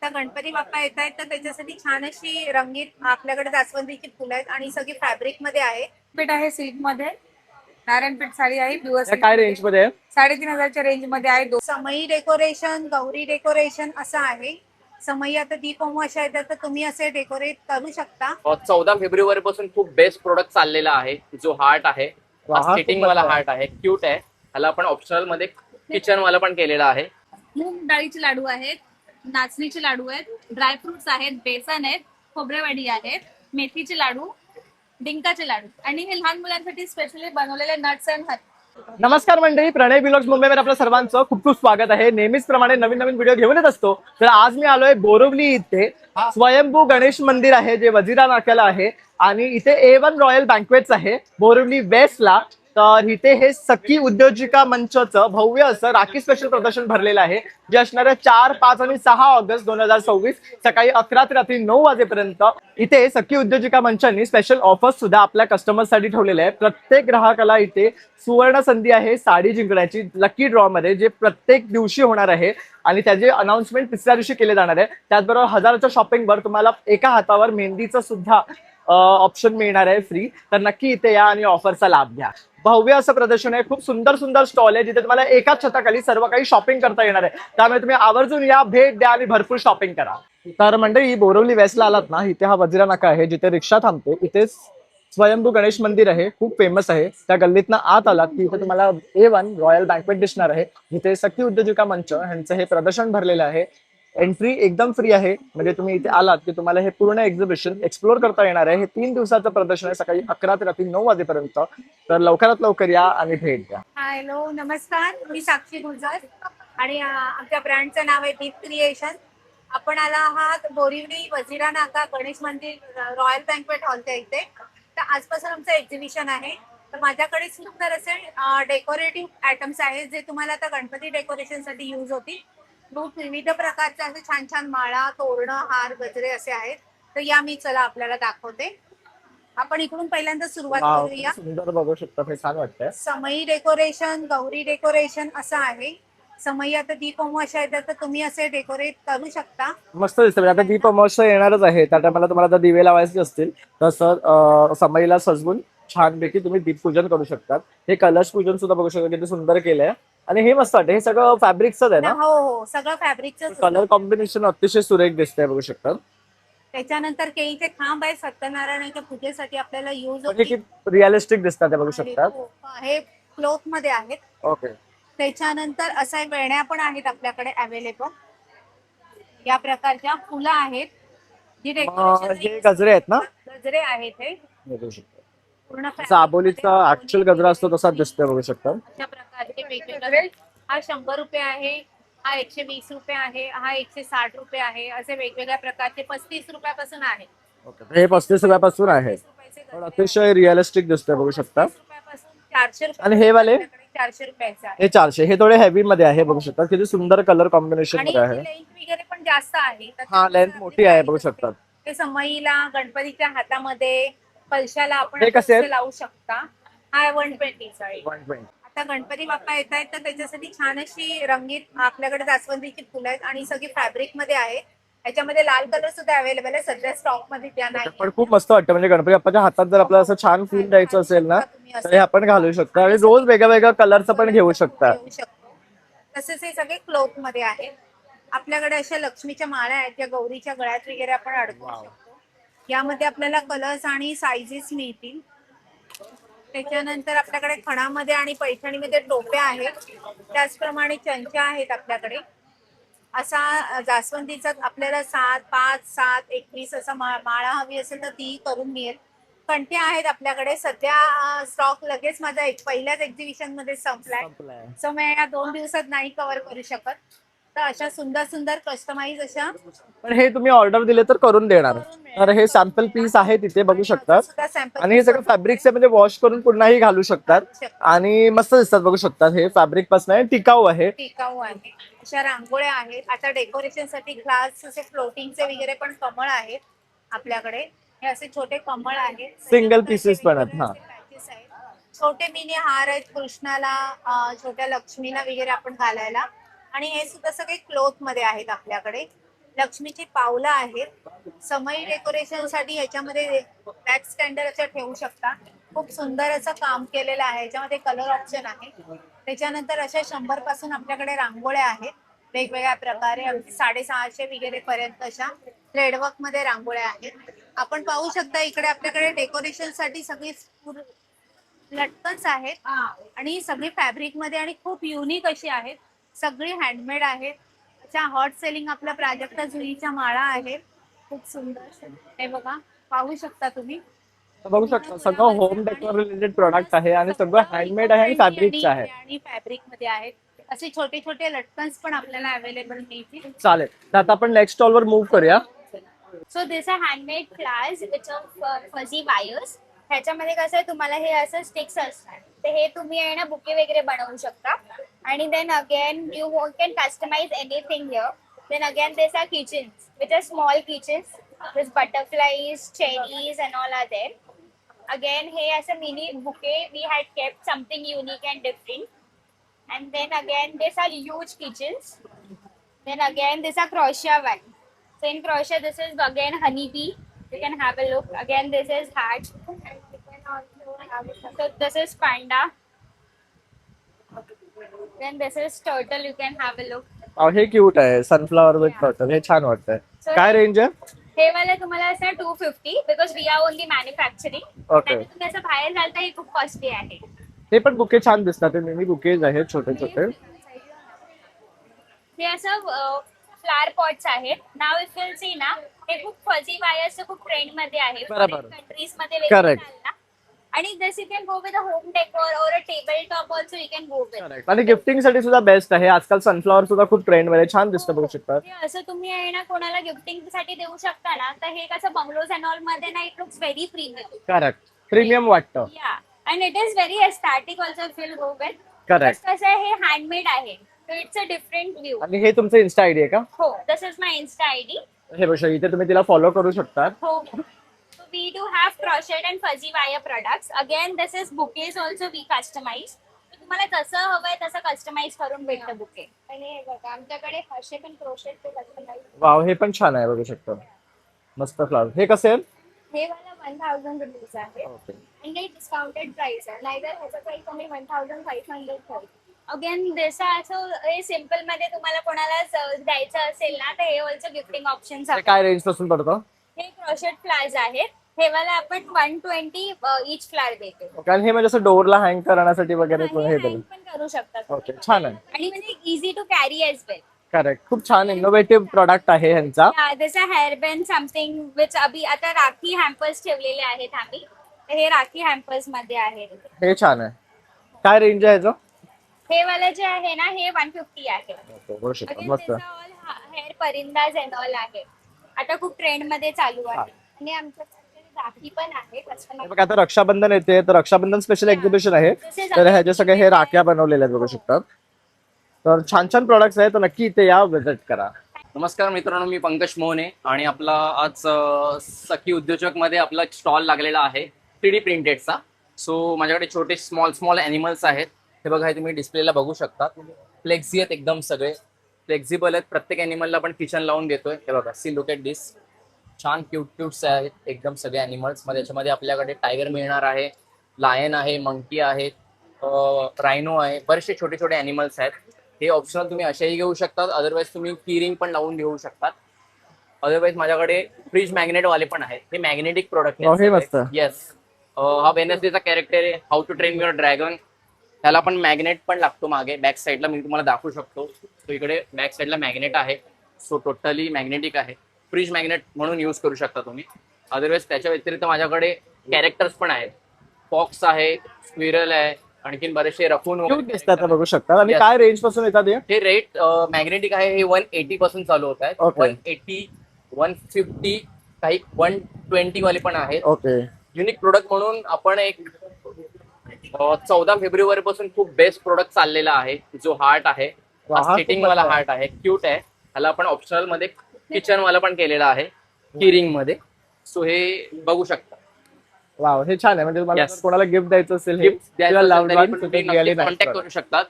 आता गणपती बाप्पा येत आहेत तर त्याच्यासाठी छान अशी रंगीत आपल्याकडे जास्वंदीची फुलं आहेत आणि सगळी फॅब्रिक मध्ये आहे. पीठ आहे सिल्क मध्ये, नारायणपीठ साडी आहे प्युअर या सिल्क काय मध्ये. रेंज मध्ये आहे? 3,500च्या रेंज मध्ये आहे. समई डेकोरेशन, गौरी डेकोरेशन असं आहे. समई आता दीप अमावस्या येतात तर तुम्ही असे डेकोरेट करू शकता. 14 फेब्रुवारी पासून खूप बेस्ट प्रोडक्ट चाललेला आहे. जो हार्ट आहे वा, हा खूप सिटिंग वाला मस्त आहे. हार्ट आहे, क्यूट आहे. ह्याला आपण ऑप्शनल मध्ये किचन वाला पण केलेला आहे. मूग डाळीचे लाडू आहेत, नाचणीचे लाडू आहेत, ड्रायफ्रुट्स आहेत, बेसन आहेत, खोबरेवाडी आहेत, मेथीचे लाडू, डिंकाचे लाडू आणि हे लहान मुलांसाठी स्पेशली बनवलेले नट्स अँड हनी. नमस्कार मंडळी, प्रणय ब्लॉग्स मुंबईवर आपल्या सर्वांचं खूप खूप स्वागत आहे. नेहमीच प्रमाणे नवीन नवीन व्हिडिओ घेऊन येत असतो. तर आज मी आलोय बोरिवली इथे. स्वयंभू गणेश मंदिर आहे जे वजिरा नाक्याला आहे आणि इथे A1 रॉयल बँक्वेट्स आहे बोरिवली वेस्टला. तर इथे हे सखी उद्योजिका मंचचं भव्य असं राखी स्पेशल प्रदर्शन भरलेलं आहे, जे असणार आहे 4, 5 आणि 6 ऑगस्ट 2024 सकाळी 11 ते रात्री 9 वाजेपर्यंत. इथे सखी उद्योजिका मंचांनी स्पेशल ऑफर्स सुद्धा आपल्या कस्टमर्ससाठी ठेवलेले आहे. प्रत्येक ग्राहकाला इथे सुवर्ण संधी आहे साडी जिंकण्याची लकी ड्रॉ मध्ये, जे प्रत्येक दिवशी होणार आहे आणि त्याचे अनाउन्समेंट तिसऱ्या दिवशी केले जाणार आहे. त्याचबरोबर हजाराच्या शॉपिंगवर तुम्हाला एका हातावर मेहंदीचं सुद्धा ऑप्शन मिळणार आहे फ्री. तर नक्की इथे या आणि ऑफरचा लाभ घ्या. भव्य असं प्रदर्शन आहे, खूप सुंदर सुंदर स्टॉल आहे जिथे तुम्हाला एकाच छताखाली सर्व काही शॉपिंग करता येणार आहे. त्यामुळे तुम्ही आवर्जून या, भेट द्या आणि भरपूर शॉपिंग करा. तर मंडळी, बोरिवली वेस्टला आलात ना, इथे हा वजिरा नाका आहे जिथे रिक्षा थांबते. इथे स्वयंभू गणेश मंदिर आहे, खूप फेमस आहे. त्या गल्लीतनं आत आलात की इथे तुम्हाला A1 रॉयल बँक्वेट दिसणार आहे, जिथे सखी उद्योजिका मंच यांचं हे प्रदर्शन भरलेलं आहे. एंट्री एकदम फ्री आहे, म्हणजे तुम्ही इथे आलात की तुम्हाला हे पूर्ण एक्झिबिशन एक्सप्लोर करता येणार आहे. हे 3 दिवसाचं प्रदर्शन आहे, सकाळी 11 ते रात्री 9 वाजेपर्यंत. तर लवकरात लवकर या आणि भेट द्या. हॅलो, नमस्कार. मी साक्षी गुलजार आणि आमच्या ब्रँडचं नाव आहे दीप क्रिएशन. आपण आला आहात बोरिवली वजिरा नाका गणेश मंदिर रॉयल बँक्वेट हॉलच्या इथे. तर आजपासून आमचं एक्झिबिशन आहे. तर माझ्याकडे सुंदर असे डेकोरेटिव्ह आयटम्स आहेत जे तुम्हाला आता गणपती डेकोरेशनसाठी यूज होतील. खूप विविध प्रकारचे असे छान छान माळा, तोरणं, हार, गजरे असे आहेत. तर या मी चला आपल्याला दाखवते. आपण इकडून पहिल्यांदा सुरुवात वाव, करूया. सुंदर बघू शकता, हे छान वाटतंय. समई डेकोरेशन, गौरी डेकोरेशन असं आहे. समई आता दीप अमावस्या येतात तर तुम्ही असे डेकोरेट करू शकता. मस्त दिसतं. म्हणजे आता दीप अमावस्या येणारच आहे, त्या टायमाला तुम्हाला आता दिवे लावायचे असतील तसं समईला सजवून छानपैकी तुम्ही दीप पूजन करू शकतात. हे कलश पूजन सुद्धा बघू शकता, किती सुंदर केलंय. आणि हे मस्त वाटतं, हे सगळं फॅब्रिकच आहे ना? हो हो, सगळं फॅब्रिकचं. कलर कॉम्बिनेशन अतिशय सुरेख दिसतंय, बघू शकतात. त्याच्यानंतर केळीचे खांब आहे, सत्यनारायणाच्या पूजेसाठी आपल्याला यूज म्हणजे किती रिअलिस्टिक दिसतात ते, बघू शकतात. हे क्लॉथ मध्ये आहेत. ओके. त्याच्यानंतर अशा वेण्या पण आहेत आपल्याकडे अवेलेबल. या प्रकारच्या फुलं आहेत जी हे गजरे आहेत ना? गजरे आहेत. हे बघू शकता, पूर्ण जसा आबोलीचा ऍक्च्युअल गजरा असतो तसाच दिसतोय, बघू शकता. अशा प्रकारचे वेगवेगळे. हा 100 रुपये आहे, हा 120 रुपये आहे, हा 160 रुपये आहे. असे वेगवेगळ्या प्रकारचे 35 रुपयापासून आहे. हे 35 रुपयापासून आहे, 35 रुपयाचे पण गजरे अतिशय रिअलिस्टिक दिसतोय, बघू शकता. 35 रुपयापासून 400 रुपये. आणि हे वाले 400 रुपयाचे आहे. हे 400. हे थोडे हेवी मध्ये आहे, बघू शकता. किती सुंदर कलर कॉम्बिनेशन आणि मध्ये आहे. लेंथ वगैरे पण जास्त आहे. हा, लेंथ मोठी आहे, बघू शकतात. ते समईला, गणपतीच्या हातामध्ये, कलशाला आपण हे कसे आहेत? लावू शकता. हा 120 आहे. 120. आता गणपती बाप्पा येत आहेत तर त्याच्यासाठी छान अशी रंगीत आपल्याकडे जास्वंदीची फुलं आहेत आणि सगळी फॅब्रिक मध्ये आहे. याच्यामध्ये लाल कलर सुद्धा अवेलेबल आहे, सध्या स्टॉक मध्ये त्या नाही. पण खूप मस्त वाटतं, म्हणजे गणपती बाप्पाच्या हातात जर आपल्याला असं छान फील द्यायचं असेल ना, तर हे आपण घालू शकता. आणि रोज वेगळ्या वेगळ्या कलरचं पण घेऊ शकता. तसेच हे सगळे क्लॉथ मध्ये आहेत. आपल्याकडे अशा लक्ष्मीच्या माळा आहेत ज्या गौरीच्या गळ्यात वगैरे आपण अडकवू शकतो. यामध्ये आपल्याला कलर्स आणि साईजेस मिळतील. त्याच्यानंतर आपल्याकडे खणामध्ये आणि पैठणीमध्ये टोप्या आहेत. त्याचप्रमाणे चंचा आहेत आपल्याकडे. असा जास्वंदीचा आपल्याला 7, 5, 7, 21 असा माळा हवी असेल तर ती करून मिळेल. कंठ्या आहेत आपल्याकडे. सध्या स्टॉक लगेच माझा पहिल्याच एक्झिबिशन मध्ये संपलाय. सो मी या 2 दिवसात नाही कव्हर करू शकत. तर अशा सुंदर सुंदर कस्टमाइज अशा. पण हे तुम्ही ऑर्डर दिले तर करून देणार. तर हे सॅम्पल पीस आहे, तिथे बघू शकतात. आणि हे सगळं फॅब्रिकचे, म्हणजे वॉश करून पुन्हाही घालू शकतात आणि मस्त दिसतात, बघू शकतात. हे फॅब्रिक पासून आहे, टिकाऊ आहे. टिकाऊ आहे. अशा रांगोळ्या आहेत. आता डेकोरेशन साठी ग्लास असे फ्लोटिंगचे वगैरे पण कमळ आहेत आपल्याकडे. हे असे छोटे कमळ आहेत, सिंगल पीसेस पण आहेत. हा, छोटे मिनी हार आहेत कृष्णाला, छोट्या लक्ष्मीला वगैरे आपण घालायला. आणि हे सुद्धा सगळे क्लॉथ मध्ये आहेत आपल्याकडे. लक्ष्मीची पावलं आहेत. समई डेकोरेशन साठी ह्याच्यामध्ये बॅक स्टँडर असं ठेवू शकता. खूप सुंदर असं काम केलेलं आहे. ह्याच्यामध्ये कलर ऑप्शन आहे. त्याच्यानंतर अशा 100 पासून आपल्याकडे रांगोळ्या आहेत वेगवेगळ्या प्रकारे, अगदी 650 वगैरे पर्यंत अशा थ्रेडवर्क मध्ये रांगोळ्या आहेत. आपण पाहू शकता इकडे आपल्याकडे डेकोरेशन साठी सगळी लटकन्स आहेत आणि ही सगळी फॅब्रिक मध्ये आणि खूप युनिक अशी आहेत. सगळी हँडमेड आहेत. अशा हॉट सेलिंग आपल्या प्राजक्ता जुईच्या माळा आहेत. खूप सुंदर हे बघा, पाहू शकता तुम्ही. बघू शकता सगळं होम डेकोर रिलेटेड प्रोडक्ट आहे आणि सगळं हँडमेड आहे आणि फॅब्रिकचं आहे. आणि फॅब्रिक मध्ये आहेत. असे छोटे छोटे लटकन्स पण आपल्याला अवेलेबल मिळतील. चालेल, तर आता आपण नेक्स्ट स्टॉल वर मूव्ह करूया. So this are handmade flowers which of fuzzy wires. ह्याच्यामध्ये कसं आहे, तुम्हाला हे असं स्टिक्स असतात, तर हे तुम्ही आहे ना बुके वगैरे बनवू शकता. आणि then again you can customize anything here. Then again this are kitchens which are small kitchens. This butterflies, cherries and all are there. Again हे असं mini bouquet we had kept something unique and different. And then again, these are huge kitchens. Then again, these are crochet one. So in crochet, this is again honeybee. You can have a look. Again, this is hat. So this is panda. Then this is turtle. You can have a look. हे cute आहे, sunflower with turtle. हे छान वाटतंय. काय range आहे? हे वाला तुम्हाला असं 250 because we are only manufacturing. Okay. तुम्ही असं बाहेर घालता हे खूप कॉस्टली आहे. हे पण बुके छान दिसतात. ते मिनी बुकेज आहेत छोटे छोटे. हे असं फ्लावर पॉट्स आहेत. नाव इफ विल सी ना, हे खूप फजी वायर्स खूप ट्रेंड मध्ये आहे. बरोबर. कंट्रीज मध्ये Correct. चालतात. आणि this you can go with a home decor or a table top also you can go with. आणि गिफ्टिंग साठी सुद्धा बेस्ट आहे. आजकाल सनफ्लॉवर सुद्धा खूप ट्रेंड मध्ये छान दिसतं, बघू शकता. हे असं तुम्ही आहे ना कोणाला गिफ्टिंग साठी देऊ शकता ना, तर हे कसं बंगलोज अँड ऑल मध्ये ना it looks very premium. Correct, premium वाटतं. या and it is very aesthetic also if will go with. Correct. कसं आहे, हे हँडमेड आहे. So it's a different view. आणि हे तुमचं इन्स्टा आयडी आहे का? हो, दिस इज माय इन्स्टा आयडी. हे बघा, इथे तुम्ही तिला फॉलो करू शकता. हो. So we do have crochet and fuzzy wire products. Again, this is bouquets also we customize. So तुम्हाला जसं हवंय तसं कस्टमाइज करून भेटतं बुके. आणि हे बघा, आमच्याकडे हर्षे पण क्रोशेट ते कस्टमाइज. वाव, हे पण छान आहे, बघू शकता. मस्त फ्लॉवर. हे कसे आहेत? हे वाला 1000 रुपीज आहे. ओके. आणि हे डिस्काउंटेड प्राइस आहे. नाहीतर ह्याचा प्राइस आम्ही 1500 आहे. अगेन दिस असं हे सिम्पल मध्ये तुम्हाला कोणाला द्यायचं असेल ना, तर हे ऑल्सो गिफ्टिंग ऑप्शन्स हे आहेत. काय रेंज पासून पडतं? हे क्रोशेट फ्लावर्स आहेत. हे वाला आपण 120 इच फ्लावर देतो. कारण हे म्हणजे असं डोअरला हँग करण्यासाठी वगैरे हे हे hang पण करू शकतात. ओके, छान आहे. आणि म्हणजे easy to carry as well. Correct, खूप छान इनोव्हेटिव्ह प्रोडक्ट आहे ह्यांचा. This hair band something which अभी आता राखी हॅम्पर्स ठेवलेले आहेत आम्ही. तर हे राखी हॅम्पर्स मध्ये आहेत. हे छान आहे. काय रेंज आहे ह्याचं? हे वाला जे आहे ना, हे 150 आहे. ओके, बघू शकता. Again, मस्त. these are all हेअर परिंदाज अँड ऑल आहे. आता खूप ट्रेंड मध्ये चालू आहे. आणि आमच्याकडे राखी पण आहे. हे बघा, आता रक्षाबंधन येते, तर रक्षाबंधन स्पेशल एक्झिबिशन आहे. तर ह्याचे सगळे हे राख्या बनवलेल्या आहेत, बघू शकता. तर छान छान प्रोडक्ट्स आहेत, तर नक्की इथे या, विजिट करा. नमस्कार मित्रांनो, मी पंकज मोहने आणि आपला आज सखी उद्योजक मध्ये आपला स्टॉल लागलेला आहे 3D प्रिंटेडचा. सो माझ्याकडे छोटे स्मॉल ॲनिमल्स आहेत. हे बघा, हे तुम्ही डिस्प्लेला बघू शकता. फ्लेक्झी आहेत, एकदम सगळे फ्लेक्झिबल आहेत. प्रत्येक ॲनिमलला आपण किचन लावून देतोय. हे बघा, सी लुक एट दिस. छान क्यूट्स आहेत एकदम सगळे ॲनिमल्स मध्ये. याच्यामध्ये आपल्याकडे टायगर मिळणार आहे, लायन आहे, मंकी आहे, रायनो आहे, बरेचसे छोटे छोटे ॲनिमल्स आहेत. हे ऑप्शनल तुम्ही असेही घेऊ शकतात. अदरवाईज तुम्ही कीरिंग पण लावून घेऊ शकतात. अदरवाईज माझ्याकडे फ्रीज मॅग्नेट वाले पण आहेत. हे मॅग्नेटिक प्रोडक्ट हे मस्त. येस, हा वेनसडेचा कॅरेक्टर आहे, how to train your dragon. त्याला पण मॅग्नेट पण लागतो मागे बॅक साईडला, मी तुम्हाला दाखवू शकतो. तो इकडे बॅक साईडला मॅग्नेट आहे. सो टोटली मॅग्नेटिक आहे. फ्रीज मॅग्नेट म्हणून यूज करू शकता तुम्ही. अदरवाईज त्याच्या व्यतिरिक्त माझ्याकडे कॅरेक्टर्स पण आहेत. फॉक्स आहे, स्क्विरल आहे, आणखीन बरेचसे रफून क्यूट दिसतात, बघू शकता. आणि Yes. काय रेंज पासून येतात हे? हे रेट मॅग्नेटिक आहे. हे 180 पासून चालू होत आहेत. Okay. 180, 150, काही 120 वाले पण आहेत. ओके. युनिक प्रोडक्ट म्हणून आपण एक 14 फेब्रुवारी पासून खूप बेस्ट प्रोडक्ट चाललेला आहे, जो हार्ट आहे. वा, हा सिटिंग खूप वाला मस्त आहे. हार्ट आहे, क्यूट आहे. ह्याला आपण ऑप्शनल मध्ये किचन वाला पण केलेला आहे, कीरिंग मध्ये. सो हे बघू शकता. वाव, हे छान आहे. म्हणजे तुम्हाला Yes. जर कोणाला गिफ्ट द्यायचं असेल, हे गिफ्ट द्यायचं किंवा असेल loved तरी ones, पण तर तुम्ही ते really नक्की nice कॉन्टॅक्ट product. करू शकतात.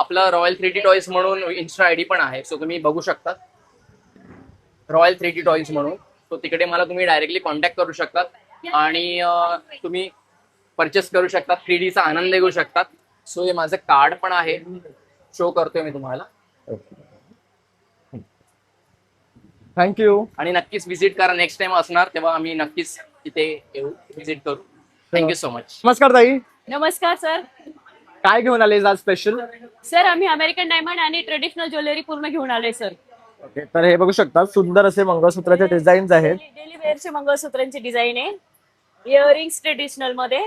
आपला रॉयल 3D टॉयज म्हणून इन्स्टा आयडी पण आहे. सो तुम्ही बघू शकता. रॉयल 3D टॉईज म्हणून. तो तिकडे मला तुम्ही डायरेक्टली कॉन्टॅक्ट करू शकतात आणि तुम्ही परचेस करू शकतात, 3D चा आनंद घेऊ शकतात. सो हे माझं कार्ड पण आहे, शो करतोय मी तुम्हाला. थँक्यू. आणि नक्कीच व्हिजिट करा, नेक्स्ट टाइम असणार तेव्हा आम्ही नक्कीच तिथे येऊ, व्हिजिट करू. Thank you so much. नमस्कार ताई, नमस्कार सर. काय घेऊन आले आज स्पेशल? सर आम्ही अमेरिकन डायमंड आणि ट्रेडिशनल ज्वेलरी पूर्ण घेऊन आलोय सर. ओके, तर हे बघू शकता सुंदर असे मंगळसूत्राचे डिझाईन्स आहेत. डेली वेअरचे मंगळसूत्रांची डिझाईन आहे, इयरिंग्स ट्रेडिशनल मध्ये.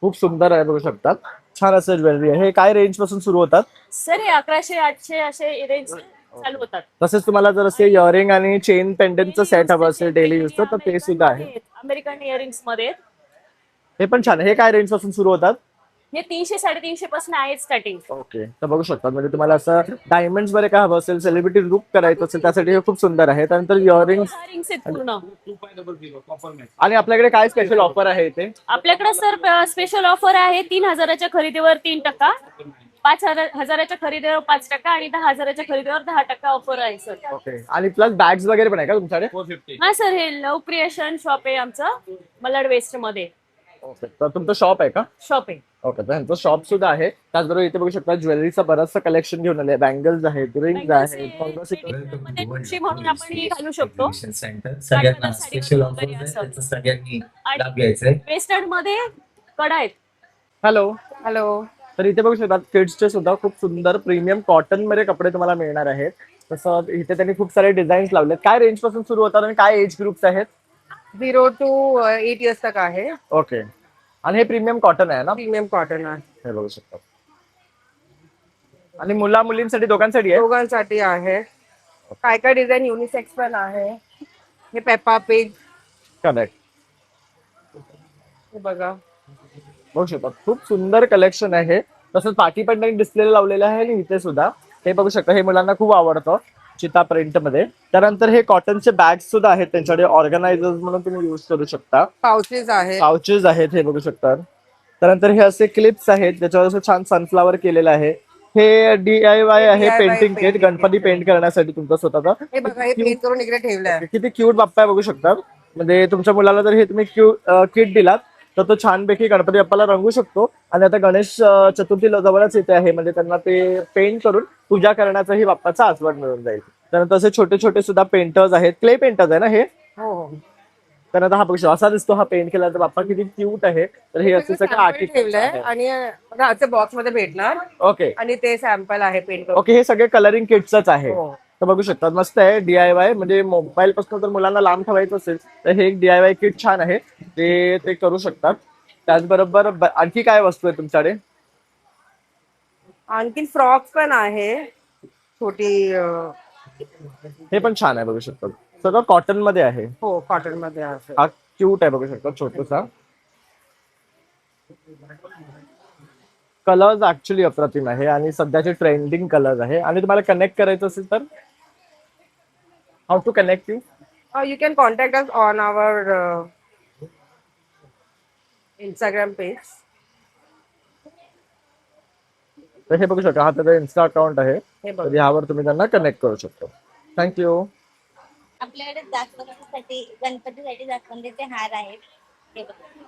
खूप सुंदर आहे, बघू शकतात. छान असं ज्वेलरी आहे. हे काय रेंज पासून सुरू होतात? सर हे 1100 800 असे रेंज चालू होतात. तसेच तुम्हाला जर असे इयरिंग आणि चेन पेंडंटचं सेट हवं असेल डेली यूजचं तर ते सुद्धा आहे. अमेरिकन इयरिंग्स मध्ये हे पण छान आहे. हे काय रेंज पासून सुरू होतात? हे 300 350 पासून आहे स्टार्टिंग. ओके, तर बघू शकता म्हणजे तुम्हाला असं डायमंड्स मध्ये काय हवं असेल, सेलिब्रिटी लुक करायचं असेल त्यासाठी हे खूप सुंदर आहे. त्यानंतर इयरिंग्स इयरिंग्स आहेत पूर्ण. आणि आपल्याकडे काय स्पेशल ऑफर आहे इथे? आपल्याकडे सर स्पेशल ऑफर आहे. 3000च्या खरेदीवर 3%, 5000च्या खरेदीवर 5% आणि 10,000च्या खरेदीवर 10% ऑफर आहे सर. ओके, आणि प्लस बॅग्स वगैरे पण आहे का तुमच्याकडे? हा सर, हे लव क्रिएशन शॉप आहे आमचं मलाड वेस्ट मध्ये. ओके, तर तुमचं शॉप आहे का? शॉप आहे. ओके, तर ह्यांचं शॉप सुद्धा आहे. त्याचबरोबर इथे बघू शकता ज्वेलरीचं बरंचसं कलेक्शन घेऊन आले. बँगल्स आहेत, रिंग्स आहेत, मध्ये म्हणून आपण हे घालू शकतो. सगळ्यांना स्पेशल ऑफर त्याचा सगळ्यांनी लाभ घ्यायचा आहे. वेस्टर्न मध्ये कडा आहेत. हॅलो. हॅलो. तर इथे बघू शकता किड्सचे सुद्धा खूप सुंदर प्रीमियम कॉटन मध्ये कपडे तुम्हाला मिळणार आहेत. तसं इथे त्यांनी खूप सारे डिझाईन्स लावलेत. काय रेंज पासून सुरू होतात आणि काय एज ग्रुप्स आहेत? 0 to 8 years तक आहे. ओके, आणि हे प्रीमियम कॉटन आहे ना? प्रीमियम कॉटन आहे. हे बघू शकता. आणि मुला मुलींसाठी दोघांसाठी आहे? दोघांसाठी आहे. काय काय डिझाईन युनिसेक्स पण आहे. हे पेपा पिग करेक्ट. हे बघा. बघू शकता खूप सुंदर कलेक्शन आहे. तसंच पाठी पण त्यांनी डिस्प्ले लावलेलं आहे आणि इथे सुद्धा हे बघू शकता. हे मुलांना खूप आवडतं चिता प्रिंट मध्ये. त्यानंतर हे कॉटनचे बॅग्स सुद्धा आहेत त्यांच्याकडे, ऑर्गनायझर्स म्हणून तुम्ही युज करू शकता. पाउचेस आहे. पाउचेस आहेत, हे बघू शकता. त्यानंतर हे असे क्लिप्स आहेत ज्याच्यावर असं छान सनफ्लावर केलेलं आहे. हे DIY आहे, DIY painting kit, painting Ganpati paint करण्यासाठी तुमचा स्वतःचा. हे बघा, हे पेंट करून इकडे ठेवलंय. किती क्यूट बाप्पा आहे बघू शकता. म्हणजे तुमच्या मुलाला जर हे तुम्ही किट दिलात तर तो छानपैकी गणपती बाप्पाला रंगू शकतो. आणि आता गणेश चतुर्थी जवळच येते आहे, म्हणजे त्यांना ते पेंट करून पूजा करण्याचाही बाप्पाचा आस्वाद मिळून जाईल. त्यानंतर असे छोटे छोटे सुद्धा पेंटर्स आहेत, क्ले पेंटर्स आहे ना हे? हो हो. त्यानंतर हा बघू असा दिसतो हा पेंट केला तर बाप्पा किती क्यूट आहे. तर हे असे सगळे आर्टिस्ट ठेवलंय आणि राहते बॉक्स मध्ये भेटणार. ओके आणि ते सॅम्पल आहे पेंट करून. ओके, हे सगळे कलरिंग किट्सच आहे. हो. तर बघू शकता मस्त आहे. DIY म्हणजे मोबाईल पासून जर मुलांना लांब ठेवायचं असेल तर हे एक DIY किट छान आहे, ते करू शकतात. त्याचबरोबर आणखी काय वस्तू आहे तुमच्याकडे? आणखी फ्रॉक्स पण आहे छोटी. हे पण छान आहे, बघू शकता. सगळं कॉटन मध्ये आहे. हो, कॉटन मध्ये आहे. हा क्यूट आहे, बघू शकता. छोटूसा कलर्स ऍक्च्युली अप्रतिम आहे आणि सध्याचे ट्रेंडिंग कलर्स आहे. आणि तुम्हाला कनेक्ट करायचं असेल तर how to connect you? You can contact us on our Instagram page. तर हे बघू शकता, हा त्याचा इन्स्टा अकाउंट आहे. हे तर बघा. यावर तुम्ही त्यांना कनेक्ट करू शकतो. थँक्यू. आपल्याकडे जास्वंदीसाठी गणपतीसाठी जास्वंदीचे हार आहेत. हे बघा,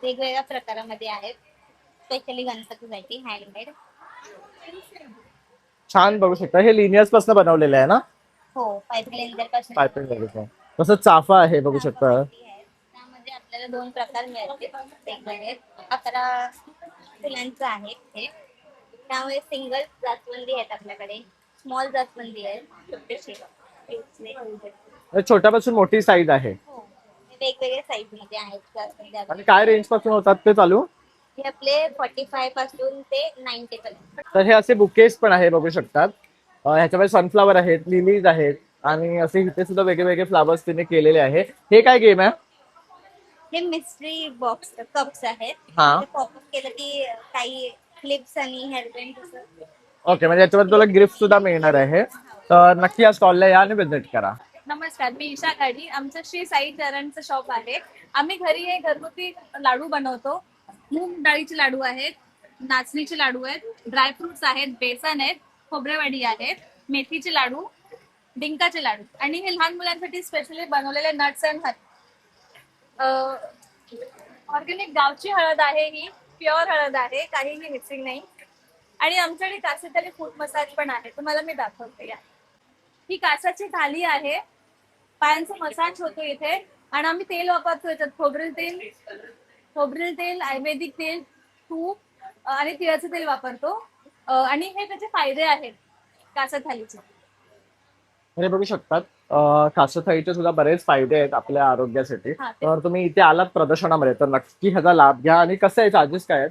वेगवेगळ्या प्रकारामध्ये आहेत, स्पेशली गणपतीसाठी हँडमेड. छान, बघू शकता. हे लिनियर्स पासून बनवलेलं आहे ना? हो, पाईप लेंजर पासून. पायपिंग. तसंच चाफा आहे, बघू शकता. त्यामध्ये आपल्याला 2 प्रकार मिळतील वेगवेगळे. 11 फुलांचं आहे हे. त्यामध्ये सिंगल जास्वंदी आहेत आपल्याकडे, स्मॉल जास्वंदी आहेत, छोटेसे. हे छोट्यापासून मोठी साईज आहे. हो, हे वेगवेगळ्या साईज मध्ये आहेत जास्वंदी. आणि काय रेंज पासून होतात ते चालू? हे आपले 45 पासून ते 90 पर्यंत. तर हे असे बुकेस पण आहे, बघू शकतात. ह्याच्यामध्ये सनफ्लावर आहेत, लिलीज आहेत आणि असे इथे सुद्धा वेगळे फ्लावर्स तिने केलेले आहे. हे काय गेम आहे? हे मिस्ट्री बॉक्स कप्स आहेत. हा. पॉपअप केलं की काही क्लिप्स आणि हेअरबँड असं. ओके, म्हणजे याच्यावर तुला गिफ्ट सुद्धा मिळणार आहे. तर नक्की या स्टॉलला या आणि विजिट करा. नमस्कार, मी ईशा गाडी. आमचं श्री साई चरणचं शॉप आहे. आम्ही घरी हे घरगुती लाडू बनवतो. मूग डाळीचे लाडू आहेत, नाचणीचे लाडू आहेत, ड्रायफ्रुट्स आहेत, बेसन आहेत, खोबरेवाडी आहेत, मेथीचे लाडू, डिंकाचे लाडू आणि हे लहान मुलांसाठी स्पेशली बनवलेले नट्स अँड ऑर्गॅनिक गावची हळद आहे, ही प्युअर हळद आहे, काहीही मिक्सिंग नाही. आणि आमच्याकडे कासेतली फूड मसाज पण आहे, तुम्हाला मी दाखवते या. ही कासाची थाली आहे, पायांचा मसाज होतो इथे. आणि आम्ही तेल वापरतो याच्यात, खोबरेल तेल, आयुर्वेदिक तेल, तूप आणि तिळाचं तेल वापरतो. आणि हे त्याचे फायदे आहेत कासा थालीचे. हे बघू शकतात कासथाळीचे सुद्धा बरेच फायदे आहेत आपल्या आरोग्यासाठी. हा, तर तुम्ही इथे आलात प्रदर्शनामध्ये तर नक्की ह्याचा लाभ घ्या. आणि कसं आहे, चार्जेस काय आहेत?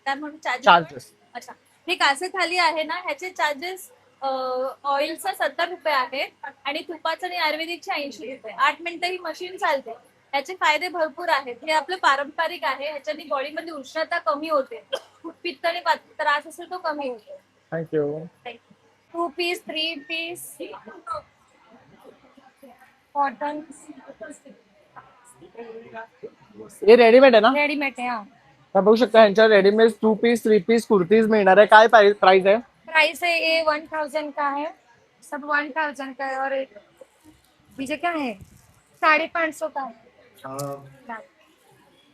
त्यामुळे चार्जेस अच्छा, हे कासे थाली आहे ना, ह्याचे चार्जेस ऑइलचा 70 रुपये आहे आणि तुपाचं आणि आयुर्वेदिकचे 80 रुपये. 8 मिनिटं ही मशीन चालते. याचे फायदे भरपूर आहेत. हे आपलं पारंपरिक आहे, ह्याच्याने बॉडीमध्ये उष्णता कमी होते, पित्त आणि त्रास असेल तो कमी होतो. थँक्यू. 2 पीस, 3 पीस कॉटन हे रेडीमेड आहे ना? रेडीमेड आहे. हा, तर बघू शकता ह्यांच्या रेडीमेड 2 पीस 3 पीस कुर्तीज मिळणार आहे. काय प्राइस आहे? प्राइस है ये 1000 का है, सब 1000 का है. और बीजे क्या है 550 का है.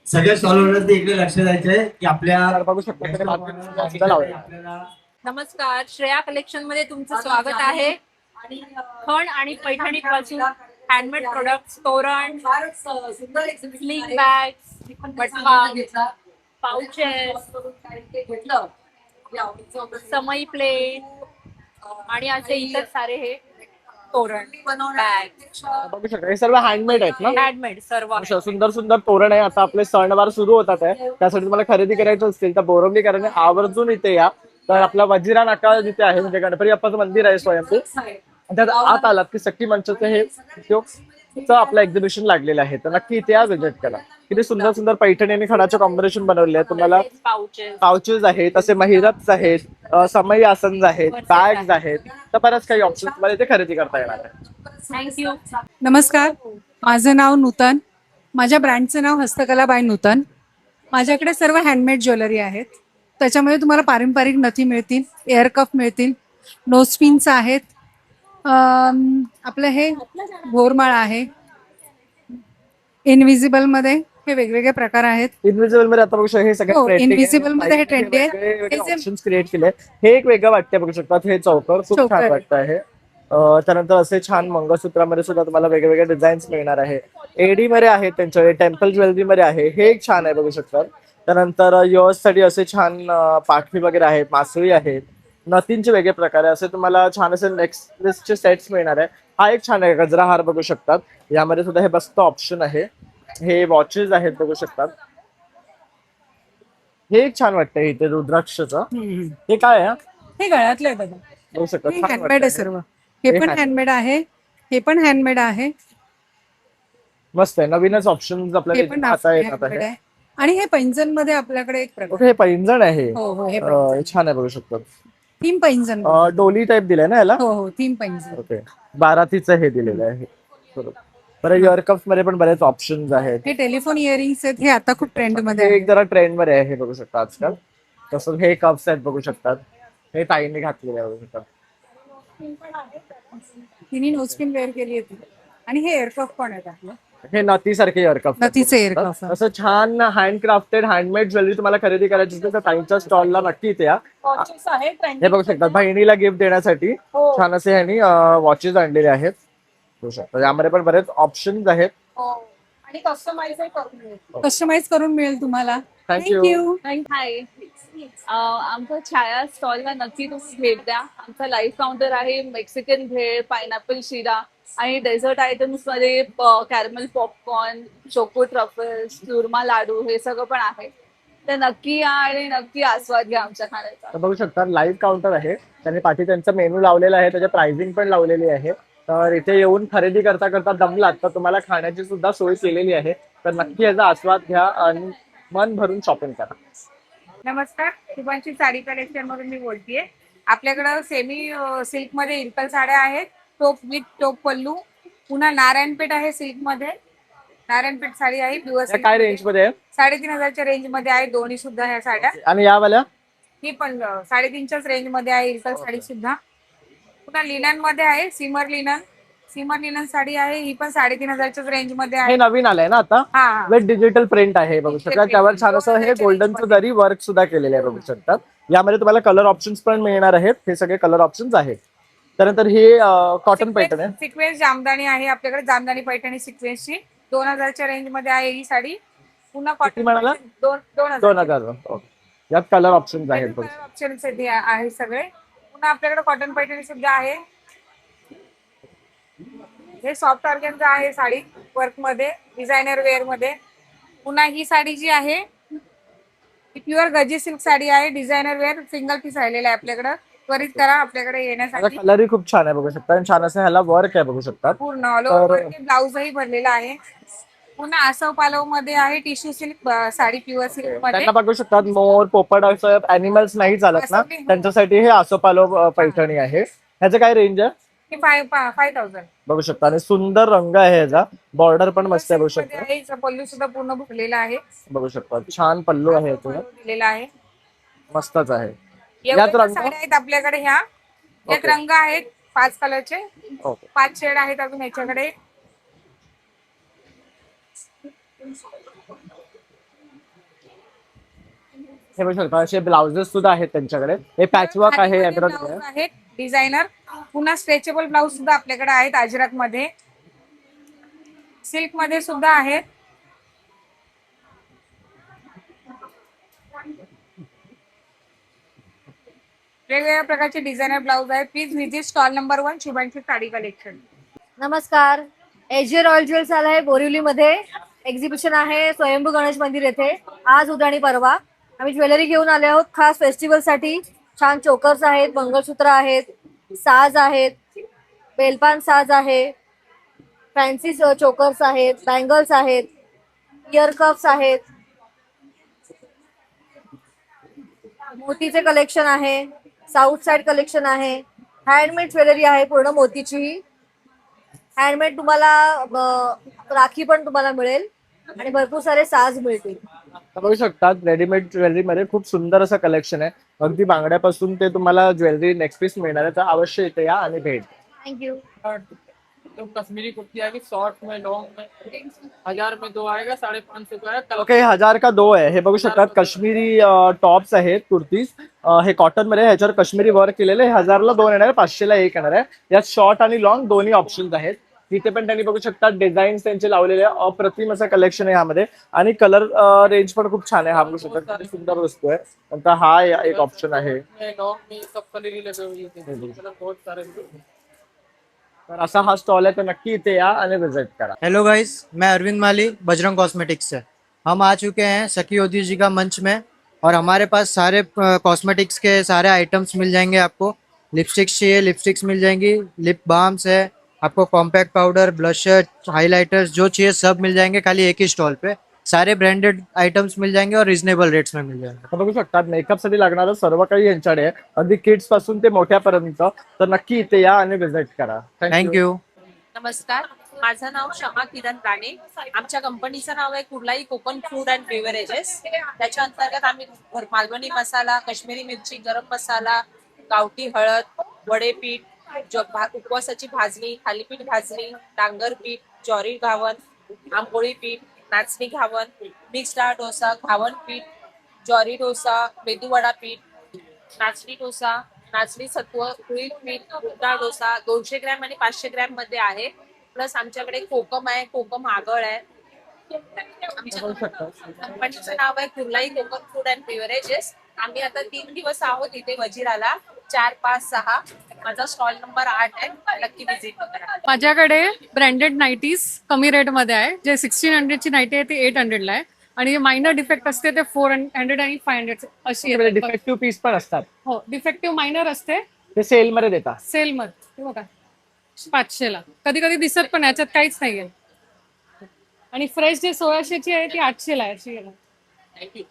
सगळ्या स्टॉलवरती इकडे लक्ष द्यायचंय की आपल्या तर बघू शकता इकडे बाकीचे सुद्धा लावले. आपल्याला नमस्कार, श्रेया कलेक्शन मध्ये तुमचं स्वागत आहे. खण आणि पैठणी पासून हँडमेड प्रोडक्ट्स, तोरण, स्लिंग बॅग्स, बटवा, पाउचेस, समई प्लेट आणि असे इतर सारे हे तोरण बॅग बघू शकता हे सर्व हँडमेड आहेत ना? हँडमेड सर्व आहे. सुंदर सुंदर तोरण आहे. आता आपले सणवार सुरू होतात आहे, त्यासाठी तुम्हाला खरेदी करायचं असतील तर बोरवलीकरांनी आवर्जून इथे या. तर आपला वजिरा नाका जिथे आहे, म्हणजे गणपती बाप्पाचं मंदिर आहे स्वयंभू, त्यात आत आलात की सखी मंचाचं हे उद्योगचं आपलं एक्झिबिशन लागलेलं आहे. तर नक्की इथे या, विजिट करा. किती सुंदर सुंदर पैठणी आणि खणाचे कॉम्बिनेशन बनवले आहे. तुम्हाला पाउचेस पाउचेस आहेत, तसे महिरप्स आहेत, समई आसन्स आहेत, बॅग्स आहेत. तर बऱ्याच काही ऑप्शन तुम्हाला इथे खरेदी करता येणार आहे. थँक्यू. नमस्कार, माझं नाव नूतन. माझ्या ब्रँडचं नाव हस्तकला बाय नूतन. माझ्याकडे सर्व हँडमेड ज्वेलरी आहेत. त्याच्यामध्ये तुम्हाला पारंपरिक नथी मिळतील, एअर कफ मिळतील, नोजपिन्स आहेत, आपलं हे घोरमाळ आहे. इनविजिबल मध्ये हे वेगवेगळे प्रकार आहेत. इनविजिबल मध्ये आता बघू शकता हे हो, सगळे इनविजिबल मध्ये हे ट्रेंडी आहे. हे जे ऑप्शन्स क्रिएट केले. हे एक वेगळं वाटते, बघू शकतात हे चौकर खूप चौकर. छान वाटतं आहे. त्यानंतर असे छान मंगळसूत्रामध्ये सुद्धा तुम्हाला वेगवेगळे डिझाईन्स मिळणार आहे. एडी मध्ये आहे, त्यांच्याकडे टेम्पल ज्वेलरी मध्ये आहे, हे एक छान आहे बघू शकतात. त्यानंतर यर्स साठी असे छान पाठवी वगैरे आहेत, मासळी आहेत, नथींचे वेगळे प्रकार आहे. असे तुम्हाला छान असे नेक्लेसचे सेट्स मिळणार आहे. हा एक छान आहे गजरा हार बघू शकतात. यामध्ये सुद्धा हे मस्त ऑप्शन आहे. हे वॉचेस आहेत बघू शकतात. हे एक छान वाटतंय इथे रुद्राक्षचं. हे काय आहे? हे गळ्यातले आहे दादा. बघू शकतात हे छान हँडमेड वाटतंय. आहे सर्व. हे पण हँडमेड आहे, हे पण हँडमेड आहे, मस्त आहे. नवीनच ऑप्शन आपल्याला हे पण इथे आता येतात हँडमेड आहे. आहे. आणि हे पैंजण मध्ये आपल्याकडे एक प्रकार. ओके, हे पैंजण आहे. हो हो, हे हे छान आहे बघू शकतात. थीम पैंजण. डोली टाईप दिलंय ना याला? हो हो, थीम पैंजण. ओके, बारातीचं हे दिलेलं आहे. बरोबर. बरं, इयर कप्स मध्ये पण बरेच ऑप्शन्स आहेत. हे टेलिफोन इयरिंग्स आहेत, हे आता खूप ट्रेंड मध्ये हे आहे. एक जरा ट्रेंड मध्ये आहे, हे बघू शकता आजकाल. तसं हे कप्स आहेत बघू शकतात. हे ताईने घातलेले आहे बघू शकतात. तिने नोजपिन वेअर केली होती. आणि हे एअरकफ पण आहेत आपलं. हे नथीसारखे इयर कप्स. नथीचे ear cuffs. असं छान हँडक्राफ्टेड हँडमेड ज्वेलरी तुम्हाला खरेदी करायची असेल तर ताईंच्या स्टॉलला नक्की इथे या. वॉचेस आहे हे बघू शकतात, बहिणीला गिफ्ट देण्यासाठी हो. छान असे ह्यांनी वॉचेस आणलेले आहेत बघू शकता. यामध्ये पण बरेच ऑप्शन्स आहेत. आणि कस्टमाइज करून मिळेल. कस्टमाइज करून मिळेल तुम्हाला. थँक्यू. हाय, आमच्या छाया स्टॉलला नक्की तुम्ही भेट द्या. आमचा लाईव्ह काउंटर आहे. मेक्सिकन भेळ, पायनॅपल शिरा आणि डेझर्ट आयटम्स मध्ये caramel popcorn, choco truffles, churma laddoo हे सगळं पण आहे. तर नक्की या आणि नक्की आस्वाद घ्या आमच्या खाण्याचा. तर बघू शकता लाईव्ह काउंटर आहे. त्यांनी पाठी त्यांचा मेनू लावलेला आहे, त्याच्या प्राइसिंग पण लावलेली आहे. तर इथे येऊन खरेदी करता करता दमलात तर तुम्हाला खाण्याची सुद्धा सोय केलेली आहे. तर नक्की याचा आस्वाद घ्या आणि मन भरून शॉपिंग करा. नमस्कार, शुभांशी साडी कलेक्शन मधून मी बोलतेय. आपल्याकडं सेमी सिल्क मध्ये इरकल साड्या आहेत, टोप विथ टोप पल्लू. पुन्हा नारायणपेठ आहे सिल्क मध्ये, नारायणपेठ साडी आहे प्युअर. काय रेंज मध्ये आहे? 3,500च्या रेंज मध्ये आहे दोन्ही सुद्धा ह्या साड्या. आणि यावाल्या ही पण 3,500च्याच रेंज मध्ये आहे इरकल साडी सुद्धा. पुन्हा लिनन मध्ये आहे सिमर लिनन साडी आहे, ही पण 3,500च्या रेंज मध्ये हे आहे. नवीन आलंय ना आता हा हा. विथ डिजिटल प्रिंट आहे बघू शकता. त्यावर छान असं हे गोल्डनचं जरी वर्क सुद्धा केलेलं आहे बघू शकतात. यामध्ये तुम्हाला कलर ऑप्शन्स पण मिळणार आहेत. हे सगळे कलर ऑप्शन्स आहेत. त्यानंतर हे कॉटन पैठण आहे. सिक्वेन्स जामदानी आहे आपल्याकडे, जामदानी पैठणी सिक्वेन्सची 2,000च्या रेंज मध्ये आहे ही साडी. पुन्हा किती कॉटन म्हणाला? 2,000. 2000. यात कलर ऑप्शन्स आहेत बघू. ऑप्शन आहे सगळे. पुन्हा आपल्याकडे कॉटन पैठणी सुद्धा आहे. हे सॉफ्ट ऑर्गेन्झा आहे साडी वर्क मध्ये, डिझायनर वेअर मध्ये. पुन्हा ही साडी जी आहे ही प्युअर गजी सिल्क साडी आहे, डिझायनर वेअर, सिंगल पीस राहिलेला आहे आपल्याकडे. त्वरित करा आपल्याकडे येण्यासाठी. कलरही खूप छान आहे बघू शकता आणि छान असं ह्याला वर्क आहे बघू शकता. पूर्ण ऑल ओव्हर ब्लाऊजही भरलेला आहे. पुन्हा आसव पालव मध्ये आहे tissue silk sari, pure silk मध्ये. त्यांना बघू शकतात मोर पोपट असं अॅनिमल्स नाही चालत ना, त्यांच्यासाठी हे आसोपालो पैठणी आहे. ह्याचं काय रेंज आहे? 5,000 बघू शकता आणि सुंदर रंग आहे ह्याचा. बॉर्डर पण मस्त आहे बघू शकता. मध्ये आहे. पल्लू सुद्धा पूर्ण भरलेला आहे, बघू शकता छान पल्लू आहे याचा. दिलेला आहे. मस्तच आहे. एवढ्या यात रंग साड्या आहेत आपल्याकडे. ह्या यात ओके. रंग आहेत 5 कलरचे, ओके. 5 शेड आहेत अजून याच्याकडे. हे बघू शकता असे ब्लाउजेस सुद्धा आहेत त्यांच्याकडे. हे पॅचवर्क आहे एम्ब्रॉयडरी ब्लाऊज आहे. आहेत डिझायनर. पुन्हा स्ट्रेचेबल ब्लाऊज सुद्धा आपल्याकडे आहेत अजरक मध्ये, सिल्क मध्ये सुद्धा आहेत. वेगवेगळ्या प्रकारचे डिझायनर ब्लाऊज आहेत. प्लीज व्हिजिट स्टॉल नंबर 1 शुभांची साडी कलेक्शन. नमस्कार. एजे रॉयल ज्वेल्स आला आहे बोरिवलीमध्ये. एक्झिबिशन आहे स्वयंभू गणेश मंदिर येथे आज, उद्या आणि परवा. आम्ही ज्वेलरी घेऊन आले आहोत खास फेस्टिवलसाठी. छान चोकर्स आहेत, मंगळसूत्र आहेत, साज आहेत, बेलपान साज आहे, फॅन्सी चोकर्स आहेत, बँगल्स आहेत, इयर कप्स आहेत, मोतीचे कलेक्शन आहे, साऊथ साइड कलेक्शन आहे, हँडमेड ज्वेलरी आहे पूर्ण मोतीची. हँडमेड तुम्हाला राखी पण तुम्हाला मिळेल आणि भरपूर सारे साज मिळतील. बघू शकतात रेडीमेड ज्वेलरी मध्ये खूप सुंदर असं कलेक्शन आहे. अगदी बांगड्यापासून ते तुम्हाला ज्वेलरी नेक्स्ट पीस मिळणार आहे. तर अवश्य इथे या आणि भेट. थँक्यू. तो कश्मीरी कुर्ती आएगी शॉर्ट में, लॉन्ग में 1000 में 2 आएगा, 550 का है. ओके, 1000 का 2 आहे. हे बघू शकतात कश्मीरी टॉप्स आहेत, कुर्तीज. हे कॉटन मध्ये, ह्याच्यावर कश्मीरी वर्क केलेले. 1000ला 2 येणार आहे, 500ला 1 येणार आहे. यात शॉर्ट आणि लॉंग दोन्ही ऑप्शन्स आहेत. तिथे पण त्यांनी बघू शकता डिझाईन त्यांचे लावलेले आहे. अप्रतिम असं कलेक्शन आहे यामध्ये आणि कलर रेंज पण खूप छान आहे. हा बघू शकता किती सुंदर वस्तू आहे. नंतर हा एक ऑप्शन आहे. लॉन्ग में सब कलर ही लगे हुए हैं, मतलब बहुत सारे. तर असा हा स्टॉल आहे, तर नक्की इथे या आणि विजिट करा. हेलो गाइस, मैं अरविंद माली बजरंग कॉस्मेटिक्स से. हम आ चुके हैं सखी योधी जी का मंच में और हमारे पास सारे कॉस्मेटिक्स के सारे आइटम्स मिल जाएंगे आपको. लिपस्टिक्स चाहिए, लिपस्टिक्स मिल जाएंगी. लिप बाम्स है, आपको कॉम्पैक्ट पाउडर, ब्लशर, हाइलाइटर्स जो चाहिए सब मिल जाएंगे खाली एक ही स्टॉल पे. सारे ब्रांडेड आइटम्स मिल जाएंगे और रिजनेबल रेट्स में मिल जाएंगे. तर बघू शकता मेकअप साठी लागणारं सर्व काही यांच्याकडे आहे. अगदी किड्स पासून ते मोठ्यापर्यंत. तर नक्की इथे या आणि विजिट करा. थँक्यू. नमस्कार, माझं नाव शमा किरण राणे. आमच्या कंपनीचं नाव आहे कुर्लाई कोकण फूड अँड बेवरेजेस. त्याच्या अंतर्गत आम्ही मालवणी मसाला, काश्मीरी मिरची, गरम मसाला, गावठी हळद, वडेपीठ, उपवासाची भाजणी, थालीपीठ भाजणी, डांगर पीठ, ज्वारी घावन, आंबोळी पीठ, नाचणी घावन, मिक्स डाळ डोसा, घावन पीठ, ज्वारी डोसा, मेदूवडा पीठ, नाचणी डोसा, नाचणी सत्व, उडीद पीठ, डाळ डोसा 200 ग्रॅम आणि 500 ग्रॅम मध्ये आहे. प्लस आमच्याकडे कोकम आहे, कोकम आगळ आहे. आमच्या कंपनीचं नाव आहे कुर्लाई कोकण फूड अँड बेवरेजेस. आम्ही आता 3 दिवस आहोत इथे वजिराला, 4, 5, 6. माझा स्टॉल नंबर 8 आहे, नक्की विजिट करा. माझ्याकडे ब्रँडेड नाईटीज कमी रेटमध्ये आहे. जे 1600ची नाईटी आहे ती 800ला आहे आणि जे मायनर डिफेक्ट असते ते 400 आणि 500 अशी आहे. डिफेक्टिव्ह पीस पण असतात. हो, डिफेक्टिव्ह मायनर असते. ते सेल मध्ये देतात. सेलमध्ये बघा 500ला. कधी कधी दिसत पण याच्यात काहीच नाहीये. आणि फ्रेश जे 1600ची आहे ती 800ला आहे.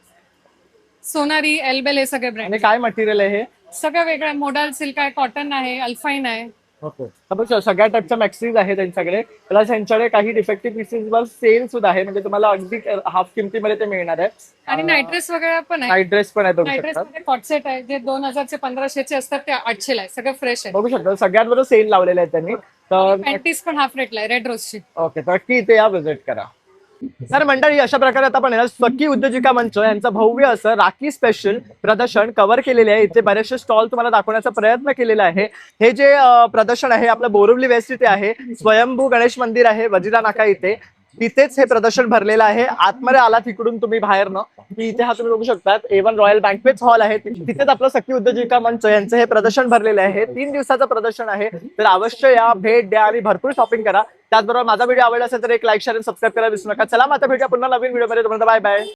सोनारी, एल्बेल हे सगळे ब्रँड. आणि काय मटेरियल आहे हे? सगळं वेगळं. मोडाल सिल्क आहे, कॉटन आहे, अल्फाईन आहे. ओके सगळ्या टाईपच्या मॅक्सीज आहे त्यांच्याकडे प्लस त्यांच्याकडे काही डिफेक्टिव्ह पीसेस वर सेल सुद्धा आहे म्हणजे तुम्हाला अगदी हाफ किमतीमध्ये ते मिळणार आहे. आणि नाईट ड्रेस वगैरे पण आहे. नाईट ड्रेस पण आहे बघू नाईट ड्रेस शकता. मध्ये कॉट सेट आहे जे 2000 1500 असतात ते 800 आहे. सगळं फ्रेश आहे. बघू शकता सगळ्यांवर सेल लावलेले आहेत त्यांनी. तर पॅन्टीज पण हाफ रेटला आहे रेड रोजची. ओके तर नक्की इथे या विजिट करा. तर मंडळी अशा प्रकारे आता आपण सखी उद्योजिका मंच यांचं भव्य असं राखी स्पेशल प्रदर्शन कव्हर केलेले आहे. इथे बरेचसे स्टॉल तुम्हाला दाखवण्याचा प्रयत्न केलेला आहे. हे जे प्रदर्शन आहे आपलं बोरिवली वेस्ट इथे आहे. स्वयंभू गणेश मंदिर आहे वजिरा नाका इथे. तिथेच हे प्रदर्शन भरलेलं आहे. आतमध्ये आला तिकडून तुम्ही बाहेर न की इथे हा तुम्ही बघू शकता A1 रॉयल बँक्वेट हॉल आहे. तिथेच आपलं सखी उद्योजिका मंच यांचं हे प्रदर्शन भरलेलं आहे. 3 दिवसाचं प्रदर्शन आहे. तर अवश्य या भेट द्या आणि भरपूर शॉपिंग करा. त्याचबरोबर माझा व्हिडिओ आवडला असेल तर एक लाईक शेअर आणि सबस्क्राईब करायला विसरू नका. चला आता भेटूया पुन्हा नवीन व्हिडिओमध्ये. Bye bye.